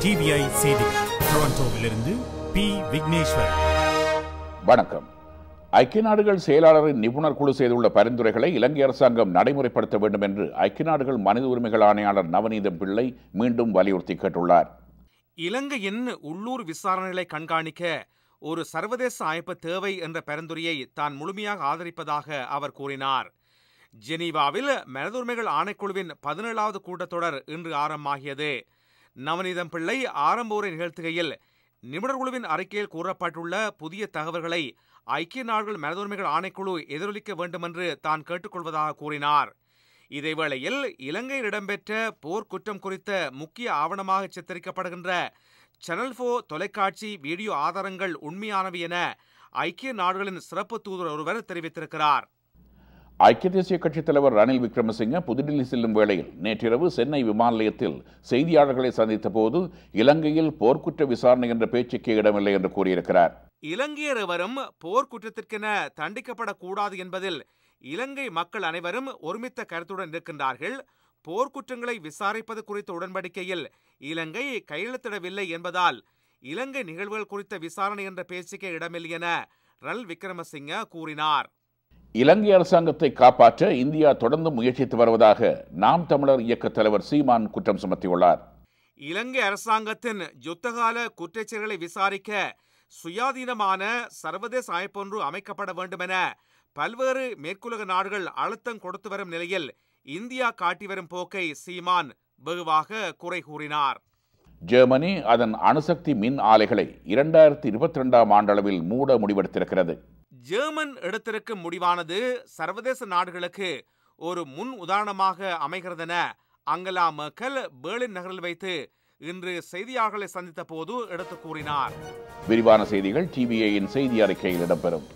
TVI செய்திகள் டொரண்டோவிலிருந்து B. Vigneshwar. வணக்கம். ஐக்கிய நாடுகள் செயலாளரின் நிபுணர் குழு செய்துள்ள பரிந்துரைகளை இலங்கை அரசாங்கம் நடைமுறைப்படுத்த வேண்டும் என்று ஐக்கிய நாடுகள் மனித உரிமைகள் ஆணையாளர் நவநீதம் பிள்ளை மீண்டும் வலியுறுத்தி கேட்டுள்ளார். இலங்கையின் உள்ளூர் விசாரணைகளை கண்காணிக்க ஒரு சர்வதேச அமைப்பு தேவை என்ற பரிந்துரையை தான் முழுமையாக ஆதரிப்பதாக அவர் கூறினார். ஜெனீவாவில் மனித உரிமைகள் ஆணைக்குழுவின் 17வது கூட்டத்தொடர் இன்று ஆரம்பமாகியது. நவநீதம் பிள்ளை ஆரம்ப உரை நிகழ்த்துகையில் நிபுணர் குழுவின் அறிக்கையில் கூறப்பட்டுள்ள புதிய தகவல்களை ஐக்கிய நாடுகள் மனித உரிமைகள் ஆணைக்குழு எதிரொலிக்க வேண்டும் என்று தான் கேட்டுக்கொள்வதாக கூறினார். இதேவேளையில் இலங்கையில் இடம்பெற்ற போர்க்குற்றம் குறித்த முக்கிய ஆவணமாக சித்தரிக்கப்படுகின்ற சேனல் 4 தொலைக்காட்சி வீடியோ ஆதாரங்கள் உண்மையானவை என ஐக்கிய நாடுகளின் சிறப்பு தூதர் ஒருவர் தெரிவித்திருக்கிறார். ஐக்கிய தேசிய கட்சித் தலைவர் ரணில் விக்ரமசிங்க புதுடில்லி செல்லும் வேளையில் நேற்றிரவு சென்னை விமான நிலையத்தில் செய்தியாளர்களை சந்தித்த போது இலங்கையில் போர்க்குற்ற விசாரணை என்ற பேச்சுக்கே இடமில்லை என்று கூறியிருக்கிறார். இலங்கையர் எவரும் போர்க்குற்றத்திற்கென தண்டிக்கப்படக்கூடாது என்பதில் இலங்கை மக்கள் அனைவரும் ஒருமித்த கருத்துடன் இருக்கின்றார்கள். போர்க்குற்றங்களை விசாரிப்பது குறித்த உடன்படிக்கையில் இலங்கை கையெழுத்திடவில்லை என்பதால் இலங்கை நிகழ்வுகள் குறித்த விசாரணை என்ற பேச்சுக்கே இடமில்லை என ரணில் விக்ரமசிங்க கூறினார். இலங்கை அரசாங்கத்தை காப்பாற்ற இந்தியா தொடர்ந்து முயற்சித்து வருவதாக நாம் தமிழர் இயக்க தலைவர் சீமான் குற்றம் சுமத்தியுள்ளார். இலங்கை அரசாங்கத்தின் யுத்தகால குற்றச்செயல்களை விசாரிக்க சுயாதீனமான சர்வதேச அமைப்பொன்று அமைக்கப்பட வேண்டும் என பல்வேறு மேற்குலக நாடுகள் அழுத்தம் கொடுத்து வரும் நிலையில் இந்தியா காட்டி வரும் போக்கை சீமான் வெகுவாக குறை கூறினார். ஜெர்மனி அதன் அணுசக்தி மின் ஆலைகளை 2022ஆம் ஆண்டளவில் மூட முடிவெடுத்திருக்கிறது. ஜெர்மன் எடுத்திருக்கும் முடிவானது சர்வதேச நாடுகளுக்கு ஒரு முன் உதாரணமாக அமைகிறதென அங்கலா மெர்க்கல் பெர்லின் நகரில் வைத்து இன்று செய்தியாளர்களை சந்தித்த போது எடுத்து கூறினார். விரிவான செய்திகள் டிவிஐயின் செய்தி அறிக்கையில் இடம்பெறும்.